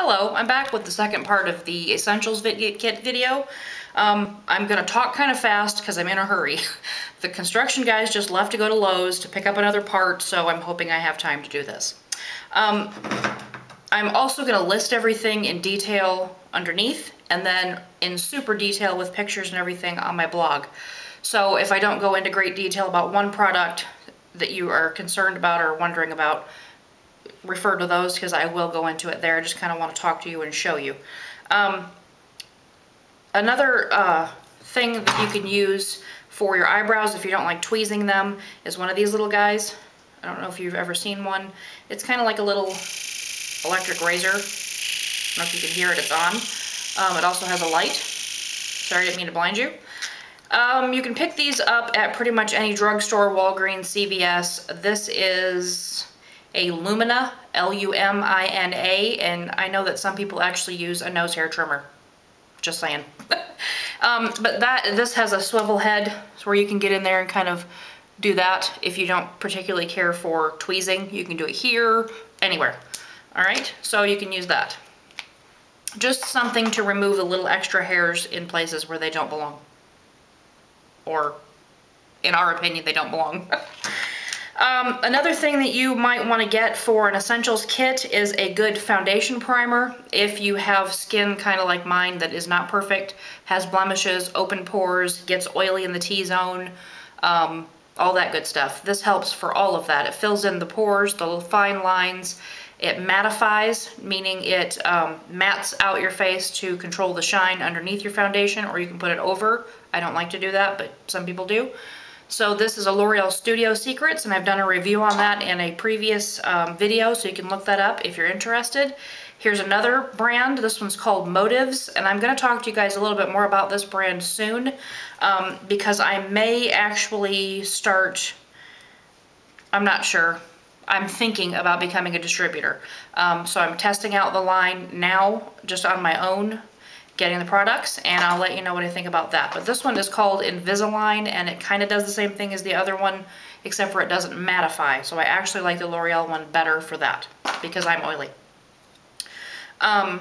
Hello, I'm back with the second part of the Essentials Kit video. I'm going to talk kind of fast because I'm in a hurry. The construction guys just left to go to Lowe's to pick up another part, so I'm hoping I have time to do this. I'm also going to list everything in detail underneath, and then in super detail with pictures and everything on my blog. So if I don't go into great detail about one product that you are concerned about or wondering about, refer to those because I will go into it there. I just kind of want to talk to you and show you. Another thing that you can use for your eyebrows if you don't like tweezing them is one of these little guys. I don't know if you've ever seen one. It's kind of like a little electric razor. I don't know if you can hear it, it's on. It also has a light. Sorry, I didn't mean to blind you. You can pick these up at pretty much any drugstore, Walgreens, CVS. This is a Lumina, L-U-M-I-N-A, and I know that some people actually use a nose hair trimmer. Just saying. But this has a swivel head where you can get in there and kind of do that. If you don't particularly care for tweezing, you can do it here, anywhere. Alright, so you can use that. Just something to remove the little extra hairs in places where they don't belong. Or, in our opinion, they don't belong. Another thing that you might want to get for an Essentials kit is a good foundation primer. If you have skin kind of like mine that is not perfect, has blemishes, open pores, gets oily in the T-zone, all that good stuff. This helps for all of that. It fills in the pores, the little fine lines. It mattifies, meaning it mats out your face to control the shine underneath your foundation, or you can put it over. I don't like to do that, but some people do. So this is a L'Oreal Studio Secrets, and I've done a review on that in a previous video, so you can look that up if you're interested. Here's another brand. This one's called Motives, and I'm going to talk to you guys a little bit more about this brand soon, because I may actually start, I'm not sure, I'm thinking about becoming a distributor. So I'm testing out the line now, just on my own, getting the products, and I'll let you know what I think about that. But this one is called Invisalign, and it kind of does the same thing as the other one, except for it doesn't mattify. So I actually like the L'Oreal one better for that, because I'm oily. I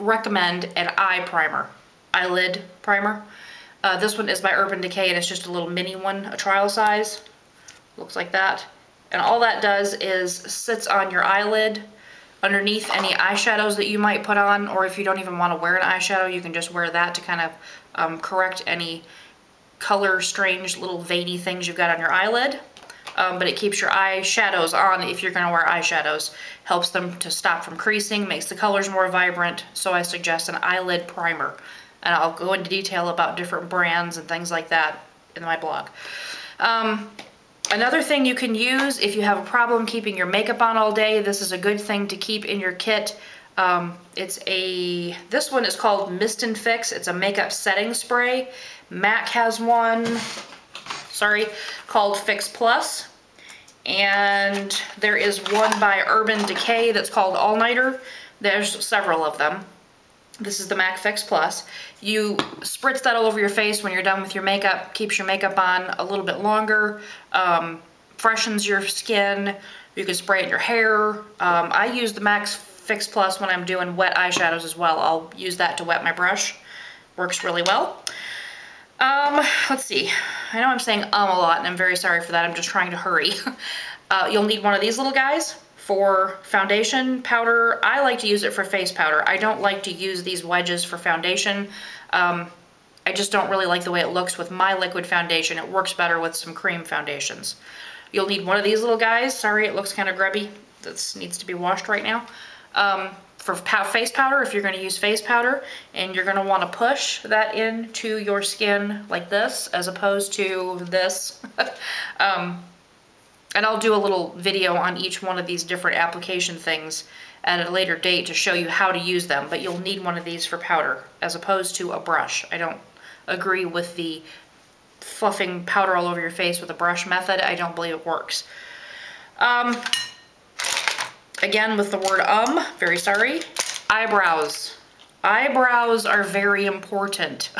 recommend an eye primer, eyelid primer. This one is by Urban Decay, and it's just a little mini one, a trial size. Looks like that. And all that does is sits on your eyelid, underneath any eyeshadows that you might put on, or if you don't even want to wear an eyeshadow, you can just wear that to kind of correct any color strange little veiny things you've got on your eyelid. But it keeps your eyeshadows on if you're going to wear eyeshadows. Helps them to stop from creasing, makes the colors more vibrant, so I suggest an eyelid primer. And I'll go into detail about different brands and things like that in my blog. Another thing you can use if you have a problem keeping your makeup on all day, this is a good thing to keep in your kit. This one is called Mist and Fix. It's a makeup setting spray. MAC has one, called Fix Plus. And there is one by Urban Decay that's called All Nighter. There's several of them. This is the MAC Fix Plus. You spritz that all over your face when you're done with your makeup, keeps your makeup on a little bit longer, freshens your skin. You can spray it in your hair. I use the MAC Fix Plus when I'm doing wet eyeshadows as well. I'll use that to wet my brush. Works really well. Let's see. I know I'm saying a lot, and I'm very sorry for that. I'm just trying to hurry. You'll need one of these little guys for foundation powder. I like to use it for face powder. I don't like to use these wedges for foundation. I just don't really like the way it looks with my liquid foundation. It works better with some cream foundations. You'll need one of these little guys. Sorry, it looks kind of grubby. This needs to be washed right now. For face powder, if you're going to use face powder, and you're going to want to push that into your skin like this, as opposed to this. And I'll do a little video on each one of these different application things at a later date to show you how to use them, but you'll need one of these for powder as opposed to a brush. I don't agree with the fluffing powder all over your face with a brush method. I don't believe it works. Again, with the word very sorry. Eyebrows. Eyebrows are very important.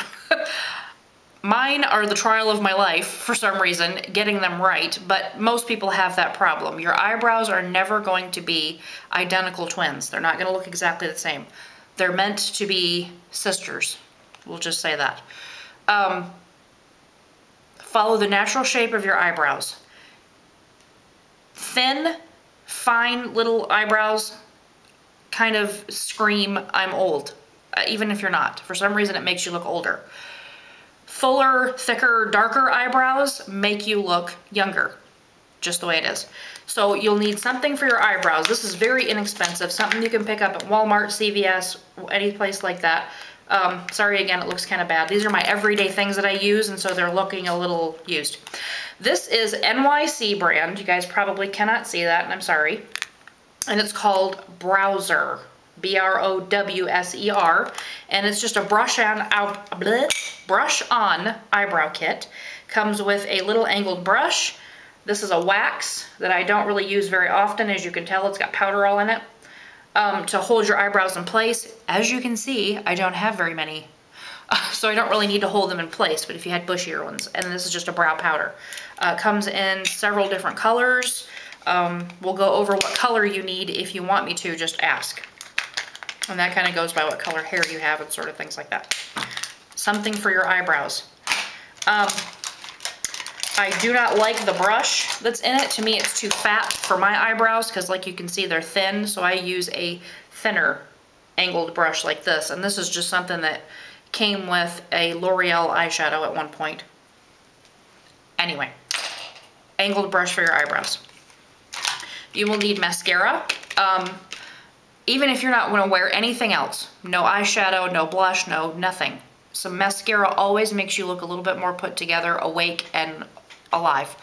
Mine are the trial of my life for some reason, getting them right, but most people have that problem. Your eyebrows are never going to be identical twins. They're not going to look exactly the same. They're meant to be sisters. We'll just say that. Follow the natural shape of your eyebrows. Thin, fine little eyebrows kind of scream, I'm old, even if you're not. For some reason, it makes you look older. Fuller, thicker, darker eyebrows make you look younger, just the way it is. So you'll need something for your eyebrows. This is very inexpensive, something you can pick up at Walmart, CVS, any place like that. Sorry again, it looks kind of bad. These are my everyday things that I use, and so they're looking a little used. This is NYC brand. You guys probably cannot see that, and I'm sorry. And it's called Browser. B-R-O-W-S-E-R, and it's just a brush-on eyebrow kit. Comes with a little angled brush. This is a wax that I don't really use very often. As you can tell, it's got powder all in it, to hold your eyebrows in place. As you can see, I don't have very many, so I don't really need to hold them in place, but if you had bushier ones. And this is just a brow powder. Comes in several different colors. We'll go over what color you need. If you want me to, just ask. And that kind of goes by what color hair you have and sort of things like that. Something for your eyebrows. I do not like the brush that's in it. To me, it's too fat for my eyebrows because, like you can see, they're thin. So I use a thinner angled brush like this. And this is just something that came with a L'Oreal eyeshadow at one point. Anyway, angled brush for your eyebrows. You will need mascara. Even if you're not going to wear anything else, no eyeshadow, no blush, no nothing. Some mascara always makes you look a little bit more put together, awake, and alive.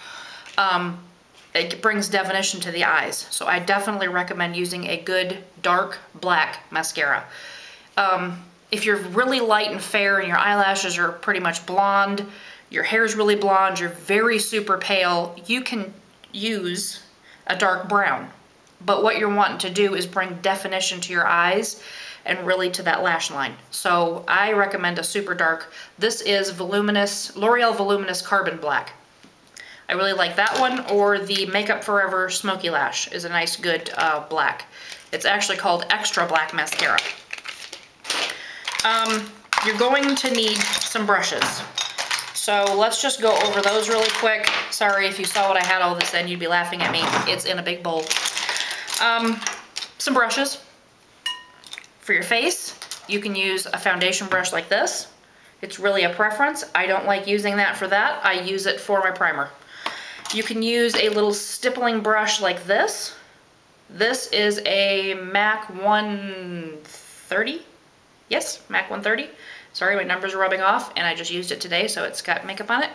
It brings definition to the eyes. So I definitely recommend using a good dark black mascara. If you're really light and fair and your eyelashes are pretty much blonde, your hair's really blonde, you're very super pale, you can use a dark brown. But what you're wanting to do is bring definition to your eyes and really to that lash line. So I recommend a super dark. This is Voluminous, L'Oreal Voluminous Carbon Black. I really like that one, or the Makeup Forever Smoky Lash is a nice good black. It's actually called Extra Black Mascara. You're going to need some brushes. So let's just go over those really quick. Sorry if you saw what I had all this in, you'd be laughing at me. It's in a big bowl. Some brushes. For your face, you can use a foundation brush like this. It's really a preference. I don't like using that for that. I use it for my primer. You can use a little stippling brush like this. This is a MAC 130. Yes, MAC 130. Sorry, my numbers are rubbing off, and I just used it today, so it's got makeup on it.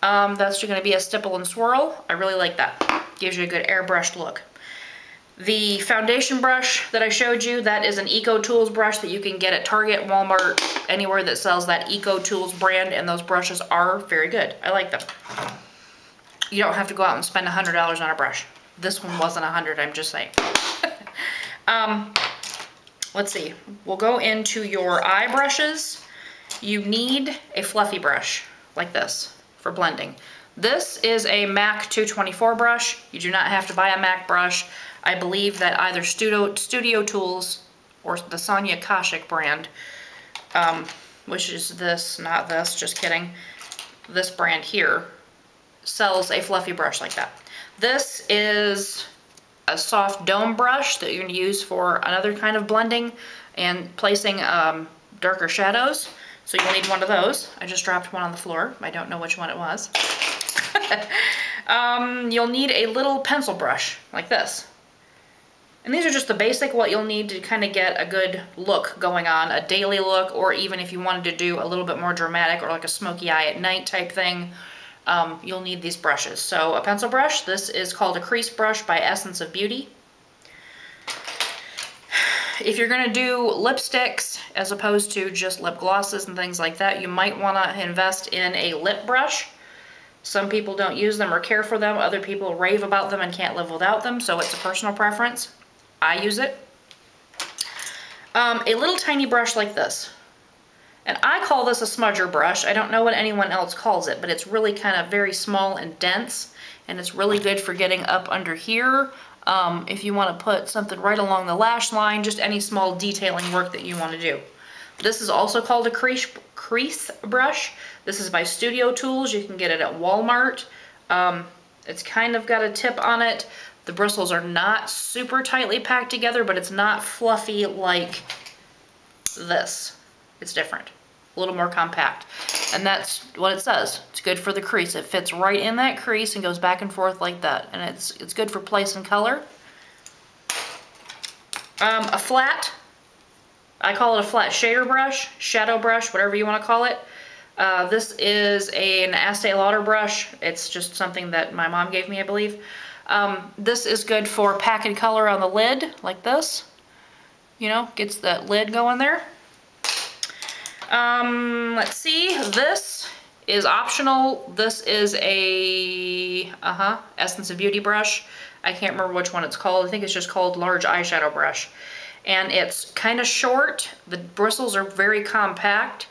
That's going to be a stipple and swirl. I really like that. Gives you a good airbrushed look. The foundation brush that I showed you, that is an Eco Tools brush that you can get at Target, Walmart, anywhere that sells that Eco Tools brand, and those brushes are very good. I like them. You don't have to go out and spend $100 on a brush. This one wasn't $100, I'm just saying. Let's see. We'll go into your eye brushes. You need a fluffy brush like this for blending. This is a MAC 224 brush. You do not have to buy a MAC brush. I believe that either Studio Tools or the Sonia Kashuk brand, which is this, not this, just kidding, this brand here, sells a fluffy brush like that. This is a soft dome brush that you're going to use for another kind of blending and placing darker shadows. So you'll need one of those. I just dropped one on the floor. I don't know which one it was. You'll need a little pencil brush like this. And these are just the basic what you'll need to kind of get a good look going on, a daily look, or even if you wanted to do a little bit more dramatic or like a smoky eye at night type thing, you'll need these brushes. So a pencil brush, this is called a crease brush by Essence of Beauty. If you're going to do lipsticks as opposed to just lip glosses and things like that, you might want to invest in a lip brush. Some people don't use them or care for them. Other people rave about them and can't live without them, so it's a personal preference. I use it. A little tiny brush like this. And I call this a smudger brush. I don't know what anyone else calls it, but it's really kind of very small and dense, and it's really good for getting up under here. If you want to put something right along the lash line, just any small detailing work that you want to do. This is also called a crease brush. This is by Studio Tools. You can get it at Walmart. It's kind of got a tip on it. The bristles are not super tightly packed together, but it's not fluffy like this. It's different, a little more compact. And that's what it says. It's good for the crease. It fits right in that crease and goes back and forth like that. And it's good for place and color. A flat, I call it a flat shader brush, shadow brush, whatever you want to call it. This is an Estee Lauder brush. It's just something that my mom gave me, I believe. This is good for packing color on the lid, like this. You know, gets that lid going there. Let's see, this is optional. This is a, Essence of Beauty brush. I can't remember which one it's called. I think it's just called Large Eyeshadow Brush. And it's kind of short. The bristles are very compact.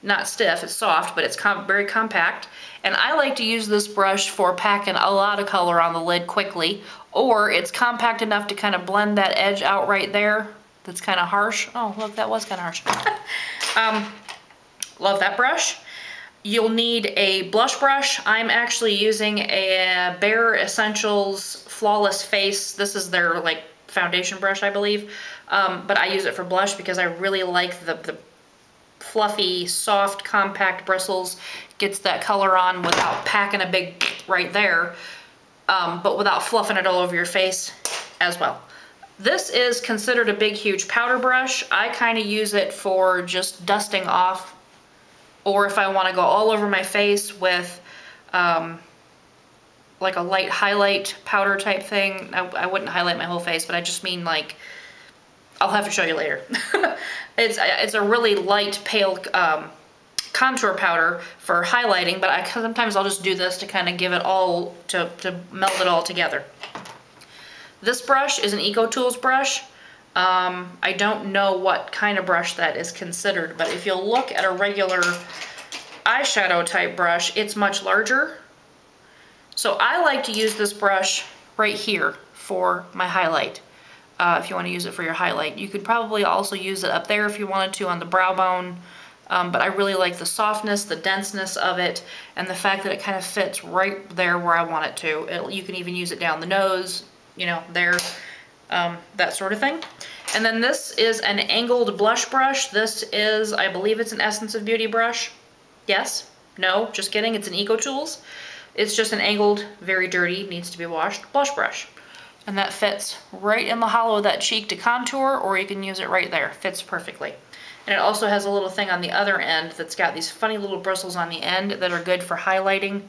Not stiff, it's soft, but it's very compact. And I like to use this brush for packing a lot of color on the lid quickly, or it's compact enough to kind of blend that edge out right there. That's kind of harsh. Oh, look, that was kind of harsh. Love that brush. You'll need a blush brush. I'm actually using a Bare Essentials Flawless Face. This is their like foundation brush, I believe. But I use it for blush because I really like the fluffy, soft, compact bristles. Gets that color on without packing a big right there, but without fluffing it all over your face as well. This is considered a big, huge powder brush. I kind of use it for just dusting off, or if I want to go all over my face with like a light highlight powder type thing. I wouldn't highlight my whole face, but I just mean like, I'll have to show you later. It's a really light, pale contour powder for highlighting, but sometimes I'll just do this to kind of give it all, to meld it all together. This brush is an EcoTools brush. I don't know what kind of brush that is considered, but if you'll look at a regular eyeshadow type brush, it's much larger. So I like to use this brush right here for my highlight. If you want to use it for your highlight. You could probably also use it up there if you wanted to on the brow bone. But I really like the softness, the denseness of it, and the fact that it kind of fits right there where I want it to. You can even use it down the nose, you know, there, that sort of thing. And then this is an angled blush brush. This is, I believe it's an Essence of Beauty brush. Yes? No? Just kidding. It's an EcoTools. It's just an angled, very dirty, needs to be washed blush brush. And that fits right in the hollow of that cheek to contour, or you can use it right there. Fits perfectly. And it also has a little thing on the other end that's got these funny little bristles on the end that are good for highlighting.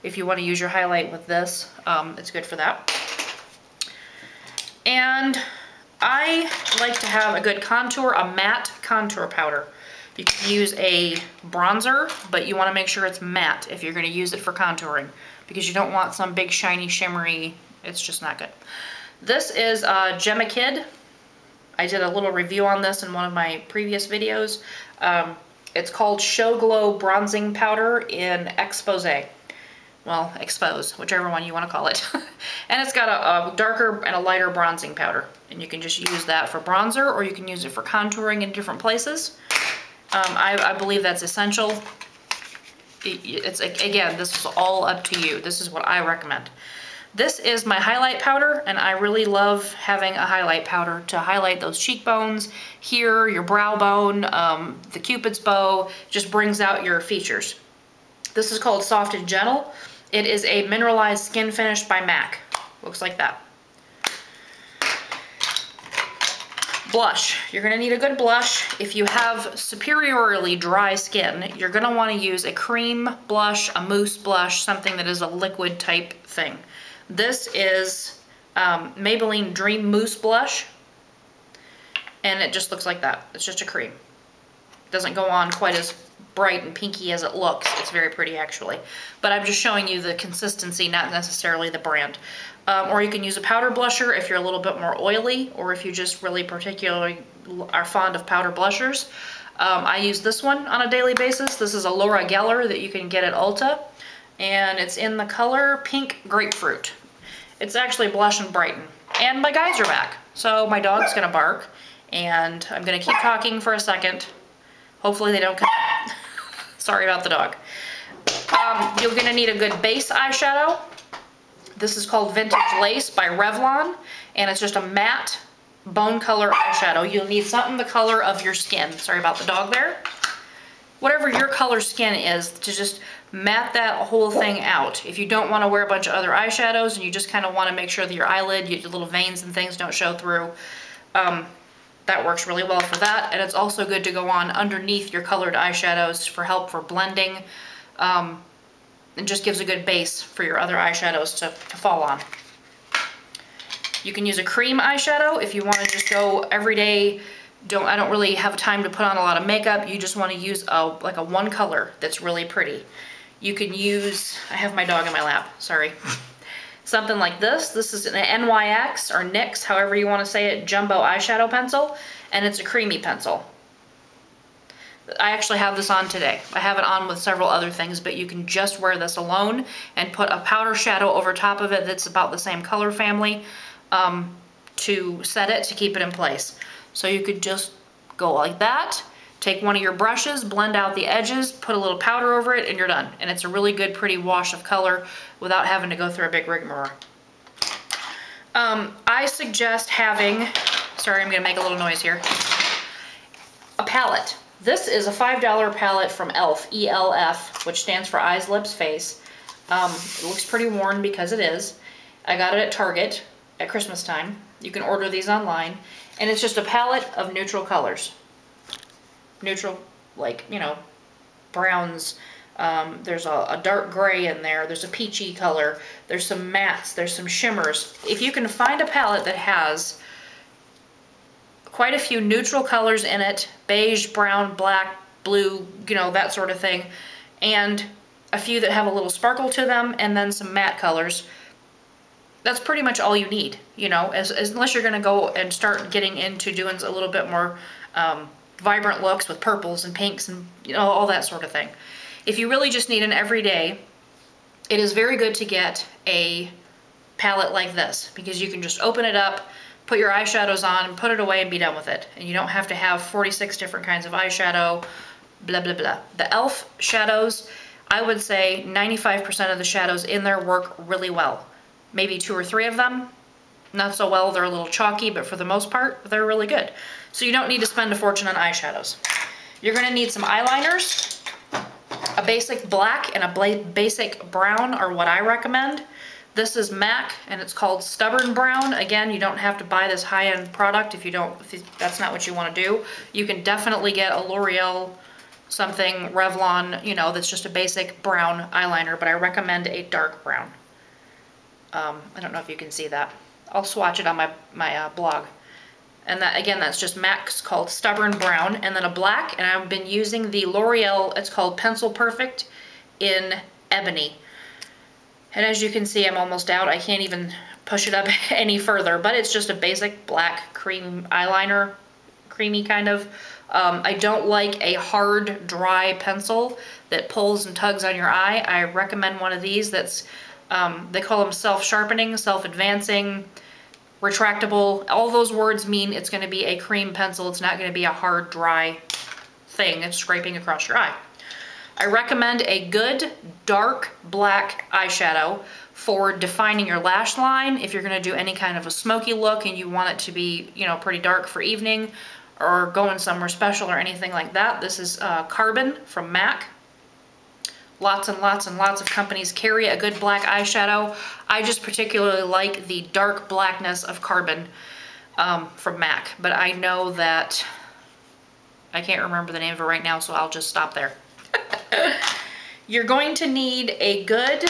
If you want to use your highlight with this, it's good for that. And I like to have a good contour, a matte contour powder. You can use a bronzer, but you want to make sure it's matte if you're going to use it for contouring, because you don't want some big shiny shimmery. It's just not good. This is Gemma Kid. I did a little review on this in one of my previous videos. It's called Show Glow Bronzing Powder in Expose. Well, Expose, whichever one you want to call it. And it's got a darker and a lighter bronzing powder. And you can just use that for bronzer, or you can use it for contouring in different places. I believe that's essential. It's, again, this is all up to you. This is what I recommend. This is my highlight powder, and I really love having a highlight powder to highlight those cheekbones, here, your brow bone, the Cupid's bow, just brings out your features. This is called Soft and Gentle. It is a mineralized skin finish by MAC. Looks like that. Blush. You're going to need a good blush. If you have superiorly dry skin, you're going to want to use a cream blush, a mousse blush, something that is a liquid type thing. This is Maybelline Dream Mousse Blush, and it just looks like that. It's just a cream. It doesn't go on quite as bright and pinky as it looks. It's very pretty, actually. But I'm just showing you the consistency, not necessarily the brand. Or you can use a powder blusher if you're a little bit more oily, or if you just really particularly are fond of powder blushers. I use this one on a daily basis. This is a Laura Geller that you can get at Ulta, and it's in the color Pink Grapefruit. It's actually Blush and Brighten. And my guys are back, so my dog's gonna bark, and I'm gonna keep talking for a second. Hopefully they don't come. Sorry about the dog. You're gonna need a good base eyeshadow. This is called Vintage Lace by Revlon, and it's just a matte bone color eyeshadow. You'll need something the color of your skin. Sorry about the dog there. Whatever your color skin is, to just matte that whole thing out. If you don't want to wear a bunch of other eyeshadows and you just kind of want to make sure that your eyelid, your little veins and things don't show through, that works really well for that. And it's also good to go on underneath your colored eyeshadows for help for blending. And just gives a good base for your other eyeshadows to fall on. You can use a cream eyeshadow if you want to just go everyday. I don't really have time to put on a lot of makeup. You just want to use like a one color that's really pretty. You can use, I have my dog in my lap, sorry. Something like this. This is an NYX or NYX, however you want to say it, jumbo eyeshadow pencil, and it's a creamy pencil. I actually have this on today. I have it on with several other things, but you can just wear this alone and put a powder shadow over top of it that's about the same color family to set it, to keep it in place. So you could just go like that, take one of your brushes, blend out the edges, put a little powder over it, and you're done. And it's a really good, pretty wash of color without having to go through a big rigmarole. I suggest having, sorry, I'm gonna make a little noise here, a palette. This is a $5 palette from e.l.f., E-L-F, which stands for Eyes, Lips, Face. It looks pretty worn because it is. I got it at Target at Christmas time. You can order these online. And it's just a palette of neutral colors. Neutral, like, you know, browns. There's a dark gray in there. There's a peachy color. There's some mattes. There's some shimmers. If you can find a palette that has quite a few neutral colors in it, beige, brown, black, blue, you know, that sort of thing, and a few that have a little sparkle to them, and then some matte colors, that's pretty much all you need, you know, unless you're going to go and start getting into doing a little bit more vibrant looks with purples and pinks and, you know, all that sort of thing. If you really just need an everyday, it is very good to get a palette like this, because you can just open it up, put your eyeshadows on, put it away, and be done with it. And you don't have to have 46 different kinds of eyeshadow, blah, blah, blah. The e.l.f. shadows, I would say 95% of the shadows in there work really well. Maybe 2 or 3 of them, not so well. They're a little chalky, but for the most part, they're really good. So you don't need to spend a fortune on eyeshadows. You're gonna need some eyeliners. A basic black and a basic brown are what I recommend. This is MAC, and it's called Stubborn Brown. Again, you don't have to buy this high-end product if that's not what you want to do. You can definitely get a L'Oreal, something, Revlon, you know, that's just a basic brown eyeliner, but I recommend a dark brown. I don't know if you can see that. I'll swatch it on my blog. And that, again, that's just MAC's called Stubborn Brown, and then a black, and I've been using the L'Oreal, it's called Pencil Perfect in Ebony. And as you can see, I'm almost out. I can't even push it up any further, but it's just a basic black cream eyeliner, creamy kind of. I don't like a hard, dry pencil that pulls and tugs on your eye. I recommend one of these that's, they call them self-sharpening, self-advancing, retractable. All those words mean it's going to be a cream pencil. It's not going to be a hard, dry thing that's scraping across your eye. I recommend a good dark black eyeshadow for defining your lash line. If you're going to do any kind of a smoky look and you want it to be, you know, pretty dark for evening or going somewhere special or anything like that, this is Carbon from MAC. Lots and lots and lots of companies carry a good black eyeshadow. I just particularly like the dark blackness of Carbon from MAC, but I know that I can't remember the name of it right now, so I'll just stop there. You're going to need a good,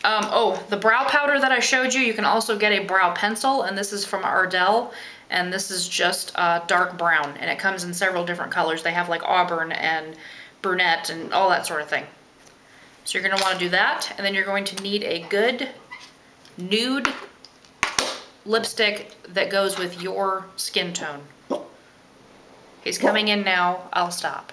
the brow powder that I showed you can also get a brow pencil, and this is from Ardell, and this is just dark brown, and it comes in several different colors. They have like auburn and brunette and all that sort of thing. So you're going to want to do that, and then you're going to need a good nude lipstick that goes with your skin tone. He's coming in now. I'll stop.